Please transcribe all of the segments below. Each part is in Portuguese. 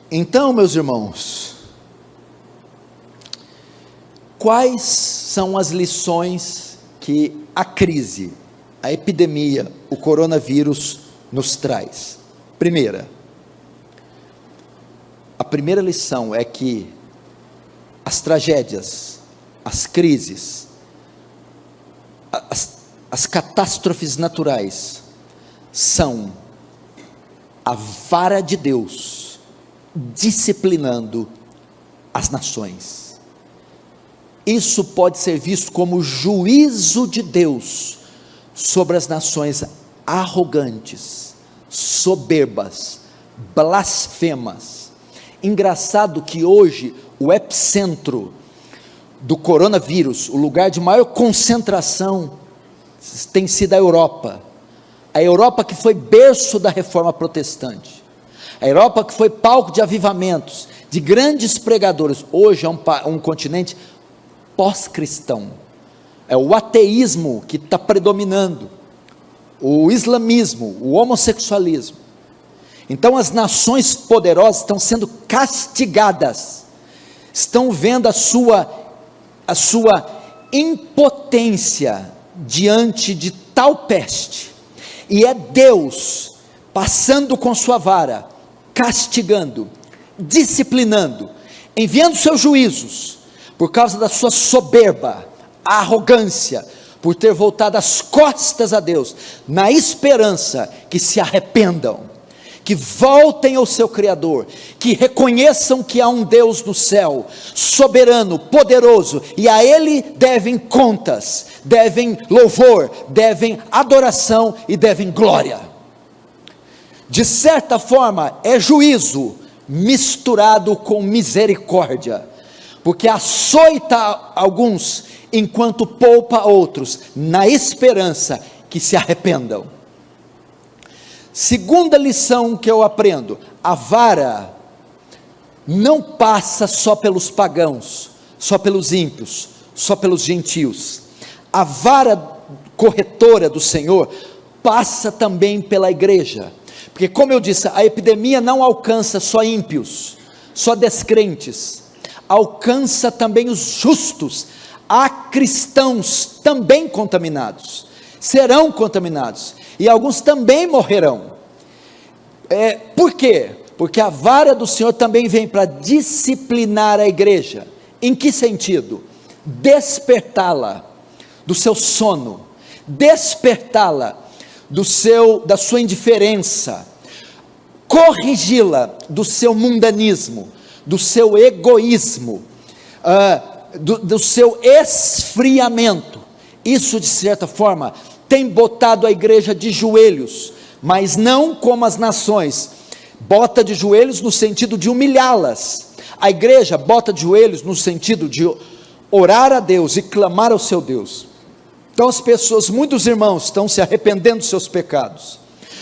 Então, meus irmãos, quais são as lições que a crise, a epidemia, o coronavírus nos traz? A primeira lição é que as tragédias, as crises, as catástrofes naturais são a vara de Deus disciplinando as nações. Isso pode ser visto como juízo de Deus sobre as nações arrogantes, soberbas, blasfemas. Engraçado que hoje o epicentro do coronavírus, o lugar de maior concentração, tem sido a Europa que foi berço da reforma protestante, a Europa que foi palco de avivamentos, de grandes pregadores. Hoje é um continente pós-cristão, é o ateísmo que está predominando, o islamismo, o homossexualismo. Então as nações poderosas estão sendo castigadas, estão vendo a sua impotência diante de tal peste, e é Deus passando com sua vara, castigando, disciplinando, enviando seus juízos, por causa da sua soberba, arrogância, por ter voltado as costas a Deus, na esperança que se arrependam, que voltem ao seu Criador, que reconheçam que há um Deus no céu, soberano, poderoso, e a Ele devem contas, devem louvor, devem adoração e devem glória. De certa forma é juízo misturado com misericórdia, porque açoita alguns, enquanto poupa outros, na esperança que se arrependam. Segunda lição que eu aprendo: a vara não passa só pelos pagãos, só pelos ímpios, só pelos gentios. A vara corretora do Senhor passa também pela igreja, porque, como eu disse, a epidemia não alcança só ímpios, só descrentes, alcança também os justos. Há cristãos também contaminados, serão contaminados, e alguns também morrerão. Por quê? Porque a vara do Senhor também vem para disciplinar a igreja. Em que sentido? Despertá-la do seu sono, despertá-la da sua indiferença, corrigi-la do seu mundanismo, do seu egoísmo, do seu esfriamento. Isso, de certa forma, tem botado a igreja de joelhos, mas não como as nações, bota de joelhos no sentido de humilhá-las. A igreja bota de joelhos no sentido de orar a Deus e clamar ao seu Deus. Então as pessoas, muitos irmãos, estão se arrependendo dos seus pecados,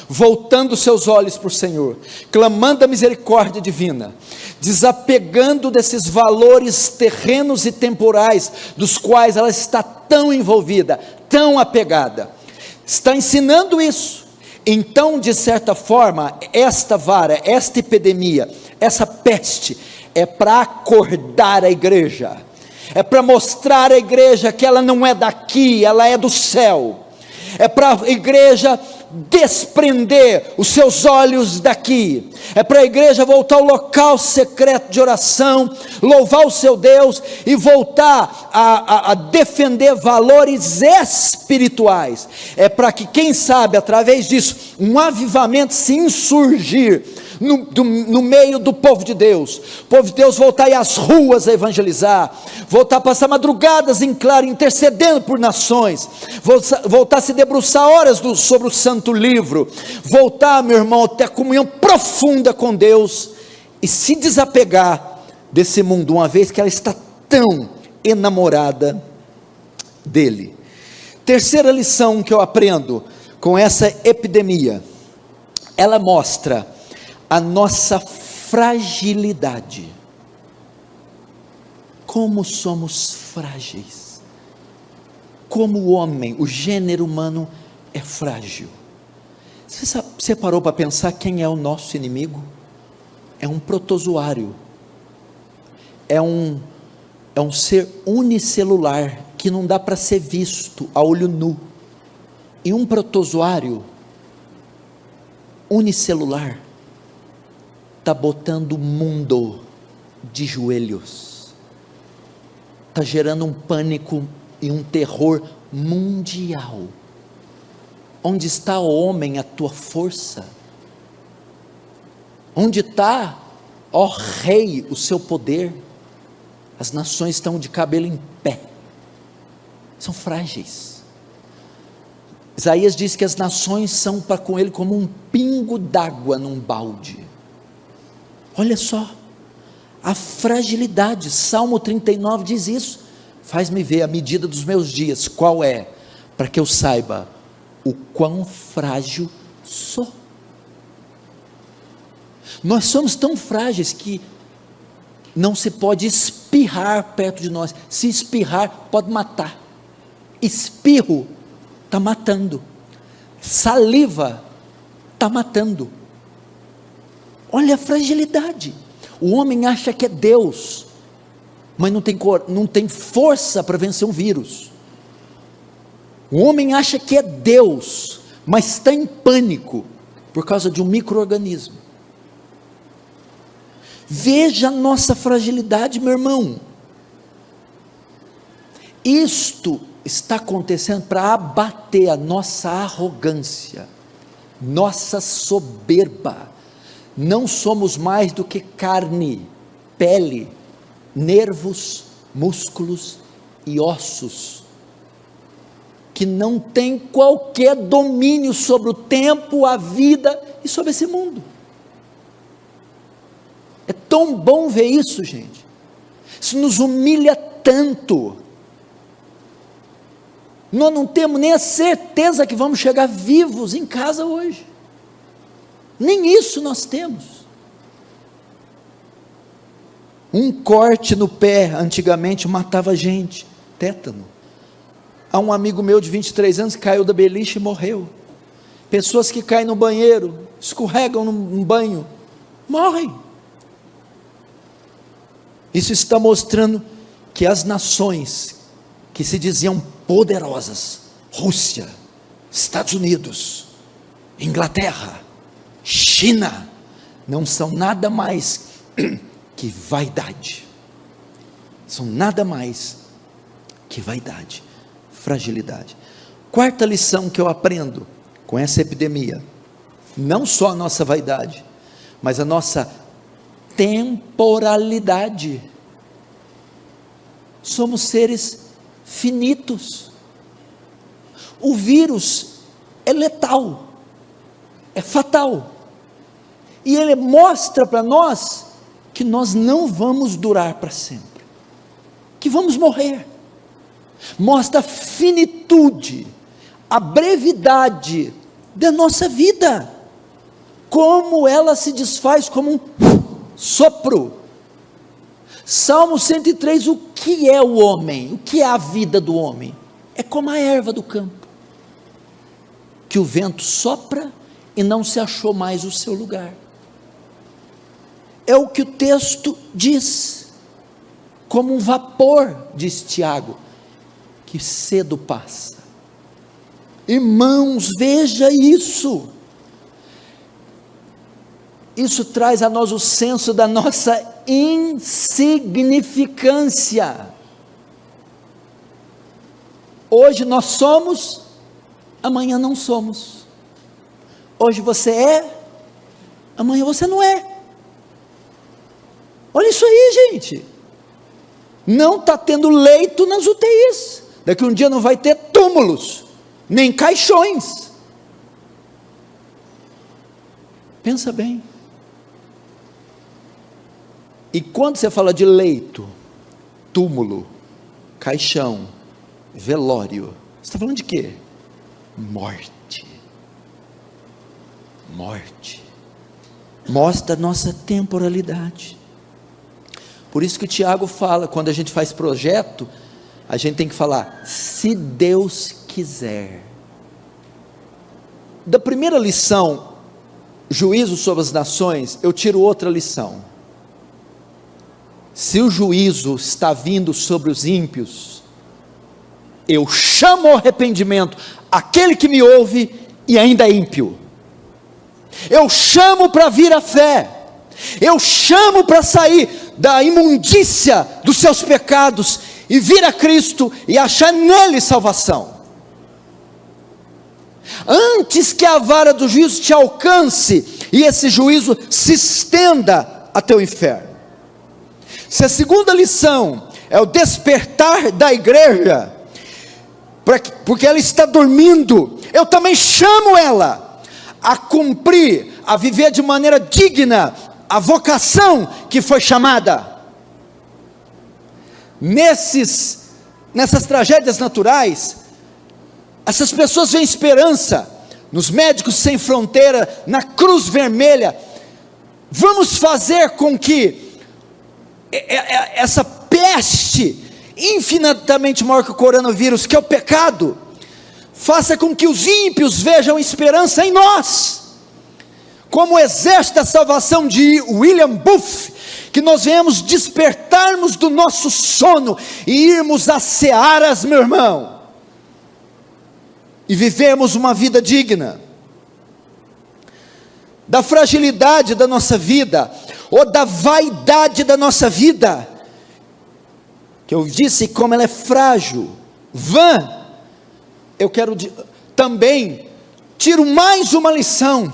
voltando seus olhos para o Senhor, clamando a misericórdia divina, desapegando desses valores terrenos e temporais, dos quais ela está tão envolvida, tão apegada, está ensinando isso. Então, de certa forma, esta vara, esta epidemia, essa peste, é para acordar a igreja, é para mostrar à igreja que ela não é daqui, ela é do céu, é para a igreja desprender os seus olhos daqui, é para a igreja voltar ao local secreto de oração, louvar o seu Deus e voltar a defender valores espirituais. É para que, quem sabe, através disso, um avivamento se insurgir no meio do povo de Deus, o povo de Deus voltar a ir às ruas a evangelizar, voltar a passar madrugadas em claro, intercedendo por nações, voltar a se debruçar horas sobre o santo livro, voltar, meu irmão, a ter comunhão profunda com Deus, e se desapegar desse mundo, uma vez que ela está tão enamorada dele. Terceira lição que eu aprendo com essa epidemia, ela mostra a nossa fragilidade. Como somos frágeis, como o homem, o gênero humano é frágil. Você parou para pensar quem é o nosso inimigo? é um protozoário, é um ser unicelular, que não dá para ser visto a olho nu. E um protozoário unicelular está botando o mundo de joelhos, está gerando um pânico e um terror mundial. Onde está, ó homem, a tua força? Onde está, ó rei, o seu poder? As nações estão de cabelo em pé, são frágeis. Isaías diz que as nações são para com ele como um pingo d'água num balde. Olha só, a fragilidade. Salmo 39 diz isso: faz-me ver a medida dos meus dias, qual é, para que eu saiba o quão frágil sou. Nós somos tão frágeis que não se pode espirrar perto de nós. Se espirrar, pode matar. Espirro está matando, saliva está matando. Olha a fragilidade. O homem acha que é Deus, mas não tem força para vencer um vírus. O homem acha que é Deus, mas está em pânico por causa de um micro-organismo. Veja a nossa fragilidade, meu irmão. Isto está acontecendo para abater a nossa arrogância, nossa soberba. Não somos mais do que carne, pele, nervos, músculos e ossos, que não tem qualquer domínio sobre o tempo, a vida e sobre esse mundo. É tão bom ver isso, gente. Isso nos humilha tanto. Nós não temos nem a certeza que vamos chegar vivos em casa hoje. Nem isso nós temos. Um corte no pé antigamente matava gente, tétano. Há um amigo meu de 23 anos que caiu da beliche e morreu. Pessoas que caem no banheiro, escorregam num banho, morrem. Isso está mostrando que as nações que se diziam poderosas, Rússia, Estados Unidos, Inglaterra, China, não são nada mais que vaidade. São nada mais que vaidade, fragilidade. Quarta lição que eu aprendo com essa epidemia: não só a nossa vaidade, mas a nossa temporalidade. Somos seres finitos. O vírus é letal, é fatal, e ele mostra para nós que nós não vamos durar para sempre, que vamos morrer. Mostra a finitude, a brevidade da nossa vida, como ela se desfaz como um sopro. Salmo 103, o que é o homem? O que é a vida do homem? É como a erva do campo, que o vento sopra e não se achou mais o seu lugar. É o que o texto diz, como um vapor, diz Tiago, que cedo passa. Irmãos, veja isso. Isso traz a nós o senso da nossa insignificância. Hoje nós somos, amanhã não somos. Hoje você é, amanhã você não é. Olha isso aí, gente. Não está tendo leito nas UTIs. Daqui um dia não vai ter túmulos, nem caixões. Pensa bem. E quando você fala de leito, túmulo, caixão, velório, você está falando de quê? Morte. Morte. Mostra a nossa temporalidade. Por isso que o Tiago fala, quando a gente faz projeto, a gente tem que falar, se Deus quiser. Da primeira lição juízo sobre as nações, eu tiro outra lição. Se o juízo está vindo sobre os ímpios, eu chamo ao arrependimento aquele que me ouve e ainda é ímpio. Eu chamo para vir à fé. Eu chamo para sair da imundícia dos seus pecados e vir a Cristo e achar nele salvação. Antes que a vara do juízo te alcance e esse juízo se estenda até o inferno. Se a segunda lição é o despertar da igreja, porque ela está dormindo, eu também chamo ela a cumprir, a viver de maneira digna a vocação que foi chamada. Nessas tragédias naturais, essas pessoas veem esperança nos Médicos Sem Fronteira, na Cruz Vermelha. Vamos fazer com que essa peste infinitamente maior que o coronavírus, que é o pecado, faça com que os ímpios vejam esperança em nós, como o exército da salvação de William Booth, que nós venhamos despertarmos do nosso sono e irmos às searas, meu irmão, e vivermos uma vida digna da fragilidade da nossa vida, ou da vaidade da nossa vida, que eu disse como ela é frágil, vã. Eu quero também, tiro mais uma lição: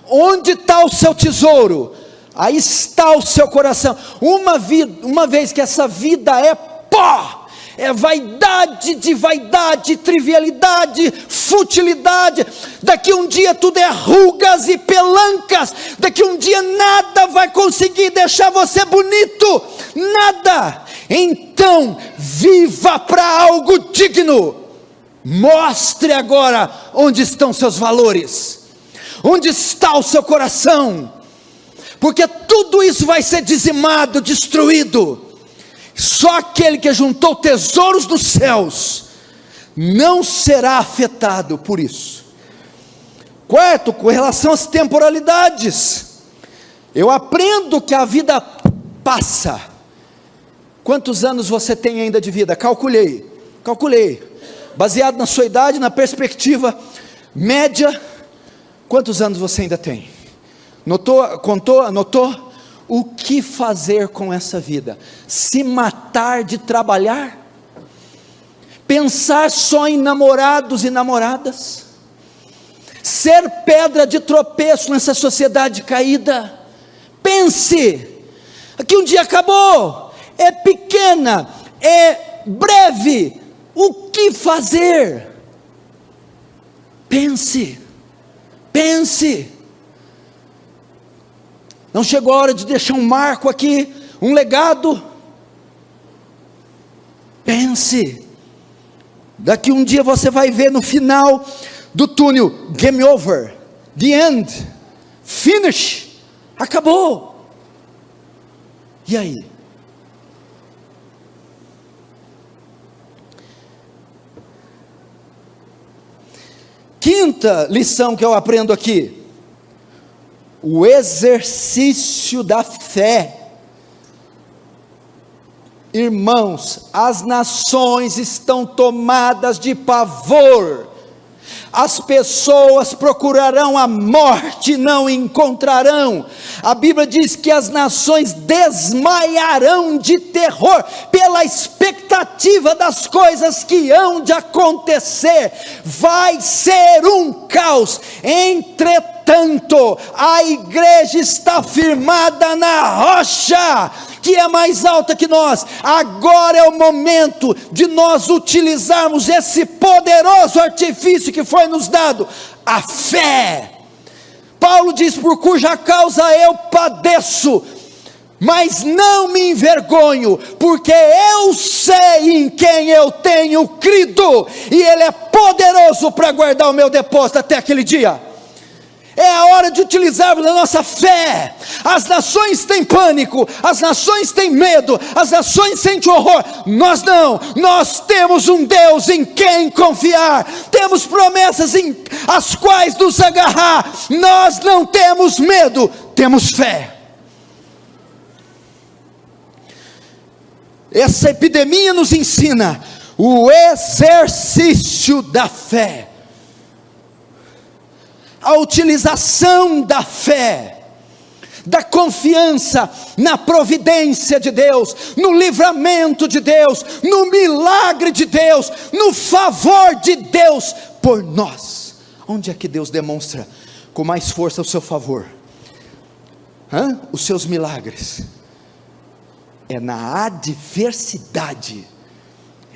onde está o seu tesouro, aí está o seu coração. Uma vez que essa vida é pó, é vaidade de vaidade, trivialidade, futilidade, daqui um dia tudo é rugas e pelancas, daqui um dia nada vai conseguir deixar você bonito, nada. Então viva para algo digno. Mostre agora onde estão seus valores, onde está o seu coração, porque tudo isso vai ser dizimado, destruído. Só aquele que juntou tesouros dos céus não será afetado por isso. Quarto, com relação às temporalidades, eu aprendo que a vida passa. Quantos anos você tem ainda de vida? Calculei, baseado na sua idade, na perspectiva média, quantos anos você ainda tem? Anotou? O que fazer com essa vida? Se matar de trabalhar? Pensar só em namorados e namoradas? Ser pedra de tropeço nessa sociedade caída? Pense, que um dia acabou, é pequena, é breve. O que fazer? Pense. Não chegou a hora de deixar um marco aqui, um legado? Pense. Daqui um dia você vai ver no final do túnel: game over, the end, finish, acabou. E aí? Quinta lição que eu aprendo aqui: o exercício da fé. Irmãos, as nações estão tomadas de pavor, as pessoas procurarão a morte e não encontrarão. A Bíblia diz que as nações desmaiarão de terror, pela expectativa das coisas que hão de acontecer. Vai ser um caos. Entretanto, a igreja está firmada na rocha, que é mais alta que nós. Agora é o momento de nós utilizarmos esse poderoso artifício que foi nos dado, a fé. Paulo diz: por cuja causa eu padeço, mas não me envergonho, porque eu sei em quem eu tenho crido, e Ele é poderoso para guardar o meu depósito até aquele dia. É a hora de utilizarmos a nossa fé. As nações têm pânico, as nações têm medo, as nações sentem horror. Nós não, nós temos um Deus em quem confiar, temos promessas em as quais nos agarrar. Nós não temos medo, temos fé. Essa epidemia nos ensina o exercício da fé, a utilização da fé, da confiança na providência de Deus, no livramento de Deus, no milagre de Deus, no favor de Deus por nós. Onde é que Deus demonstra com mais força o seu favor? Os seus milagres? É na adversidade,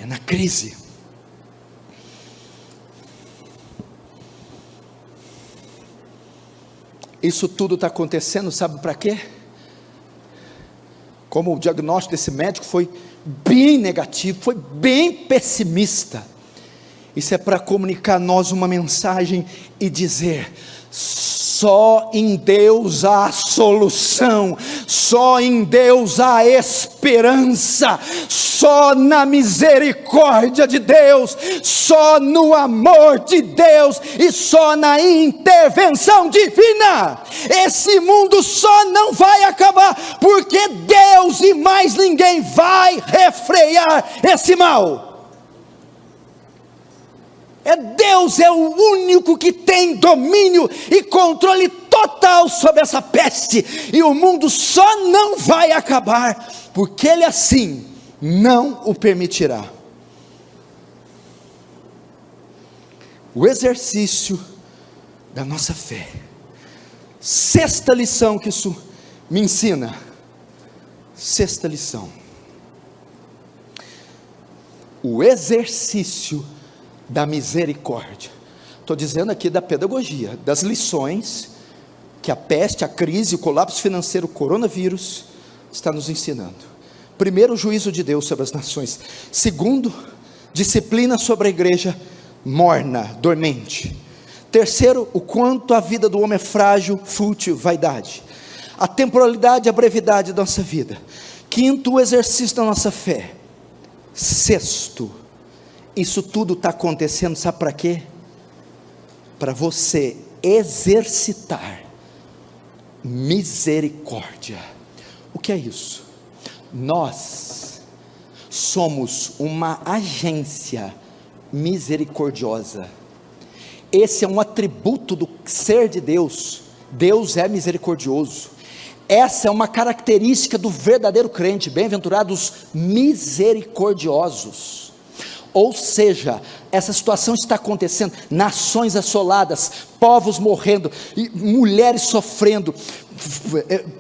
é na crise. Isso tudo está acontecendo, sabe para quê? Como o diagnóstico desse médico foi bem negativo, foi bem pessimista, isso é para comunicar a nós uma mensagem e dizer: só em Deus há solução, só em Deus há esperança, só na misericórdia de Deus, só no amor de Deus e só na intervenção divina. Esse mundo só não vai acabar, porque Deus e mais ninguém vai refrear esse mal. Deus é o único que tem domínio e controle total sobre essa peste, e o mundo só não vai acabar, porque Ele assim não o permitirá. O exercício da nossa fé. Sexta lição que isso me ensina. Sexta lição: o exercício da misericórdia. Estou dizendo aqui da pedagogia, das lições que a peste, a crise, o colapso financeiro, o coronavírus está nos ensinando. Primeiro, o juízo de Deus sobre as nações. Segundo, disciplina sobre a igreja morna, dormente. Terceiro, o quanto a vida do homem é frágil, fútil, vaidade. A temporalidade, a brevidade da nossa vida. Quinto, o exercício da nossa fé. Sexto, isso tudo está acontecendo, sabe para quê? Para você exercitar misericórdia. O que é isso? Nós somos uma agência misericordiosa. Esse é um atributo do ser de Deus. Deus é misericordioso. Essa é uma característica do verdadeiro crente. Bem-aventurados misericordiosos. Ou seja, essa situação está acontecendo, nações assoladas, povos morrendo, mulheres sofrendo,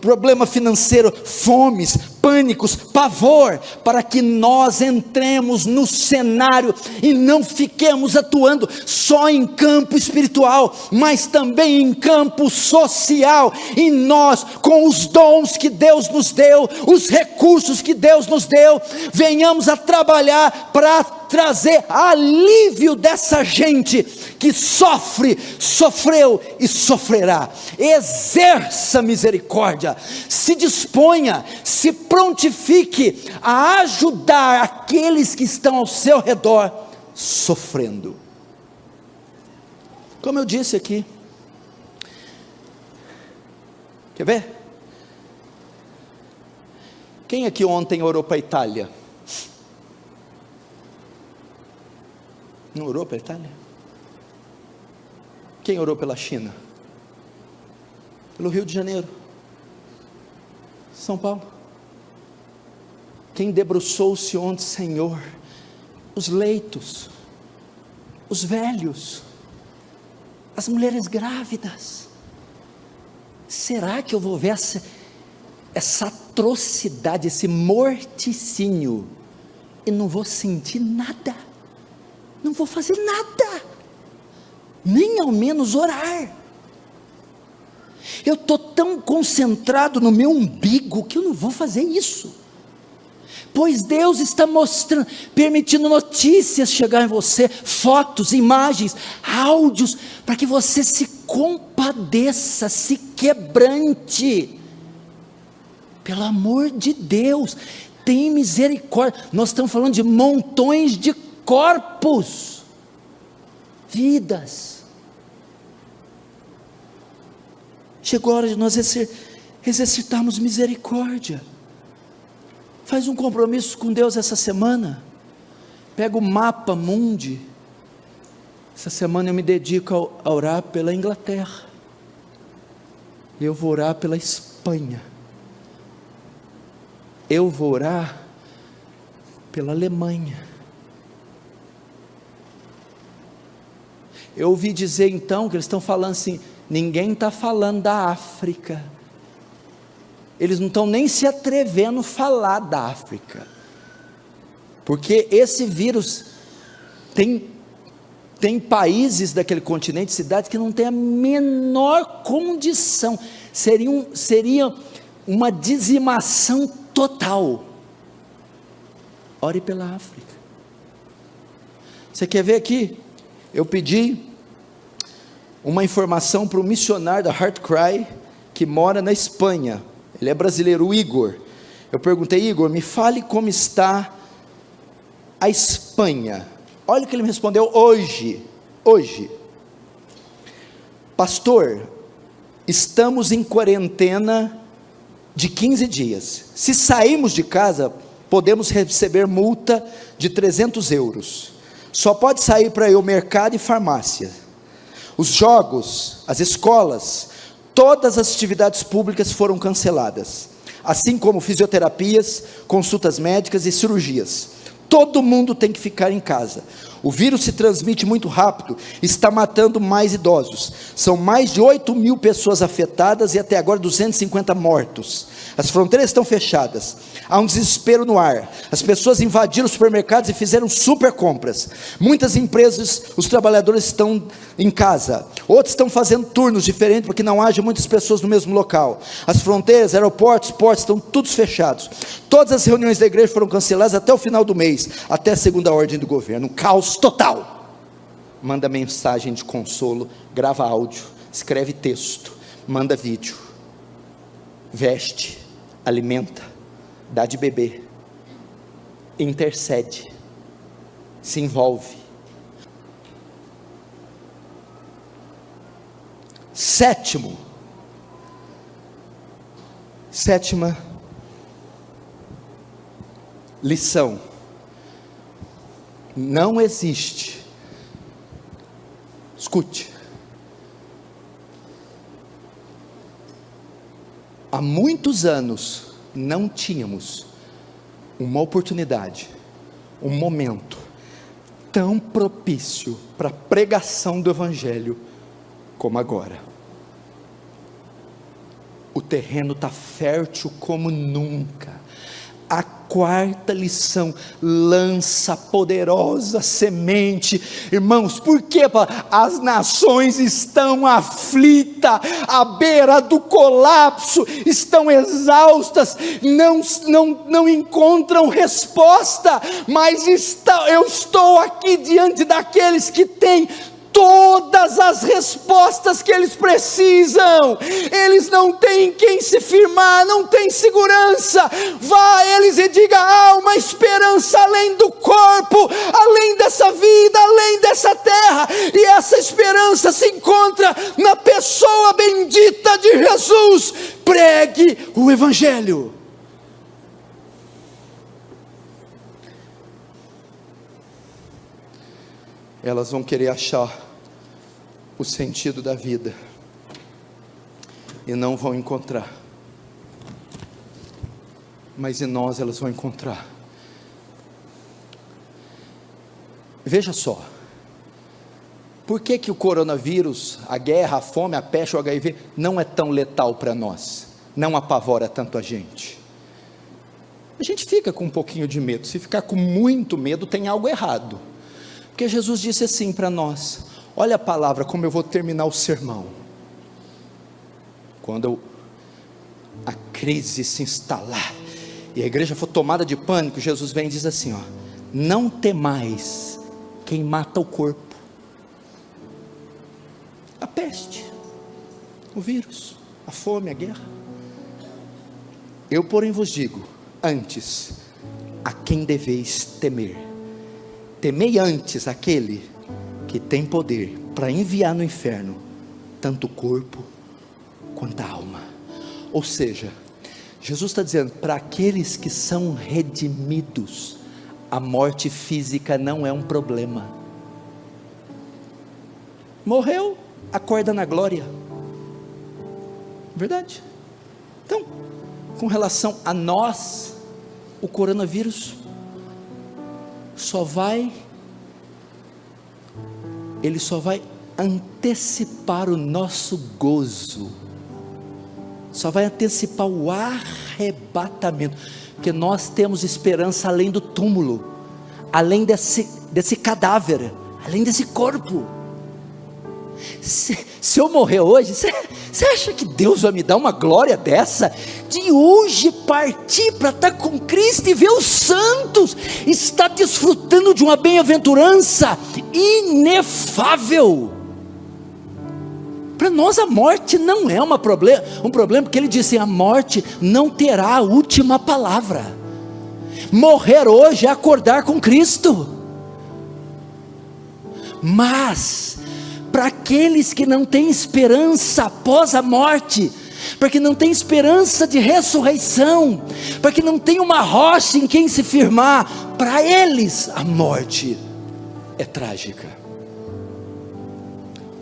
problema financeiro, fomes, pânicos, pavor, para que nós entremos no cenário e não fiquemos atuando só em campo espiritual, mas também em campo social, e nós, com os dons que Deus nos deu, os recursos que Deus nos deu, venhamos a trabalhar para trazer alívio dessa gente que sofreu e sofrerá. Exerça misericórdia, se disponha, se prontifique a ajudar aqueles que estão ao seu redor sofrendo. Como eu disse aqui, quer ver? Quem aqui ontem orou para a Itália? Não orou para a Itália? Quem orou pela China? Pelo Rio de Janeiro? São Paulo? Quem debruçou-se ontem, Senhor? Os leitos, os velhos, as mulheres grávidas. Será que eu vou ver essa atrocidade, esse morticínio, e não vou sentir nada? Não vou fazer nada, nem ao menos orar. Eu estou tão concentrado no meu umbigo que eu não vou fazer isso, pois Deus está mostrando, permitindo notícias chegar em você, fotos, imagens, áudios, para que você se compadeça, se quebrante, pelo amor de Deus, tem misericórdia. Nós estamos falando de montões de corpos, vidas. Chegou a hora de nós exercitarmos misericórdia. Faz um compromisso com Deus essa semana. Pega o mapa mundi. Essa semana eu me dedico a orar pela Inglaterra. Eu vou orar pela Espanha. Eu vou orar pela Alemanha. Eu ouvi dizer então que eles estão falando assim, ninguém está falando da África. Eles não estão nem se atrevendo a falar da África, porque esse vírus tem países daquele continente, cidades que não tem a menor condição, seria uma dizimação total. Ore pela África. Você quer ver aqui? Eu pedi uma informação para o missionário da Heart Cry, que mora na Espanha. Ele é brasileiro, o Igor. Eu perguntei, Igor, me fale como está a Espanha. Olha o que ele me respondeu hoje. Pastor, estamos em quarentena de 15 dias. Se sairmos de casa, podemos receber multa de 300 euros. Só pode sair para ir ao mercado e farmácia. Os jogos, as escolas, todas as atividades públicas foram canceladas, assim como fisioterapias, consultas médicas e cirurgias. Todo mundo tem que ficar em casa. O vírus se transmite muito rápido, está matando mais idosos. São mais de 8.000 pessoas afetadas e até agora 250 mortos. As fronteiras estão fechadas. Há um desespero no ar. As pessoas invadiram os supermercados e fizeram super compras. Muitas empresas, os trabalhadores estão em casa. Outros estão fazendo turnos diferentes porque não haja muitas pessoas no mesmo local. As fronteiras, aeroportos, portos estão todos fechados. Todas as reuniões da igreja foram canceladas até o final do mês, até a segunda ordem do governo. Um caos total. Manda mensagem de consolo, grava áudio, escreve texto, manda vídeo, veste, alimenta, dá de beber, intercede, se envolve. Sétima lição: não existe, escute, há muitos anos não tínhamos uma oportunidade, um momento tão propício para a pregação do Evangelho como agora. O terreno está fértil como nunca. A quarta lição: lança poderosa semente. Irmãos, por quê? As nações estão aflitas, à beira do colapso, estão exaustas, não encontram resposta, mas eu estou aqui diante daqueles que têm todas as respostas que eles precisam. Eles não têm quem se firmar, não têm segurança. Vá a eles e diga: há uma esperança além do corpo, além dessa vida, além dessa terra, e essa esperança se encontra na pessoa bendita de Jesus. Pregue o Evangelho. Elas vão querer achar o sentido da vida e não vão encontrar, mas em nós elas vão encontrar. Veja só, por que o coronavírus, a guerra, a fome, a peste, o HIV não é tão letal para nós, não apavora tanto a gente? A gente fica com um pouquinho de medo. Se ficar com muito medo, tem algo errado, porque Jesus disse assim para nós. Olha a palavra, como eu vou terminar o sermão. Quando a crise se instalar e a igreja for tomada de pânico, Jesus vem e diz assim, ó: não temais quem mata o corpo, a peste, o vírus, a fome, a guerra. Eu, porém, vos digo, antes, a quem deveis temer. Temei antes aquele que tem poder para enviar no inferno tanto o corpo quanto a alma. Ou seja, Jesus está dizendo, para aqueles que são redimidos, a morte física não é um problema. Morreu, acorda na glória. Verdade? Então, com relação a nós, o coronavírus ele só vai antecipar o nosso gozo, só vai antecipar o arrebatamento, porque nós temos esperança além do túmulo, além desse cadáver, além desse corpo. Se eu morrer hoje, você acha que Deus vai me dar uma glória dessa? De hoje partir para estar com Cristo e ver os santos, estar desfrutando de uma bem-aventurança inefável. Para nós a morte não é um problema, porque ele disse, a morte não terá a última palavra. Morrer hoje é acordar com Cristo. Mas para aqueles que não têm esperança após a morte, para que não tem esperança de ressurreição, para que não tem uma rocha em quem se firmar, para eles a morte é trágica.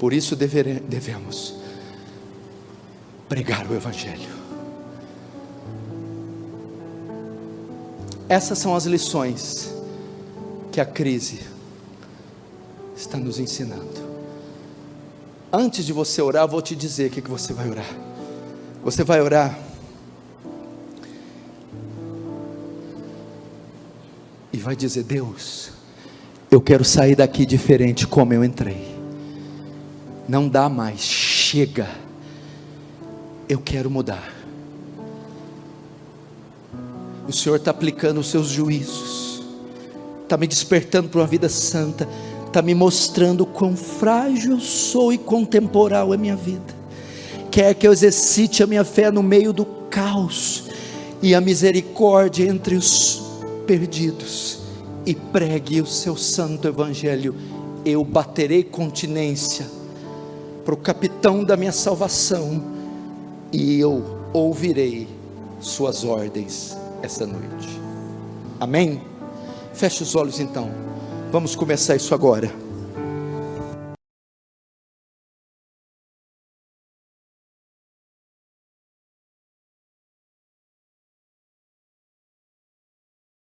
Por isso devemos pregar o Evangelho. Essas são as lições que a crise está nos ensinando. Antes de você orar, eu vou te dizer o que você vai orar. Você vai orar e vai dizer, Deus, eu quero sair daqui diferente como eu entrei. Não dá mais, chega, eu quero mudar. O Senhor está aplicando os seus juízos, está me despertando para uma vida santa, está me mostrando quão frágil eu sou e quão temporal é minha vida. Quer que eu exercite a minha fé no meio do caos, e a misericórdia entre os perdidos, e pregue o seu santo evangelho. Eu baterei continência para o capitão da minha salvação, e eu ouvirei suas ordens esta noite. Amém? Feche os olhos então, vamos começar isso agora.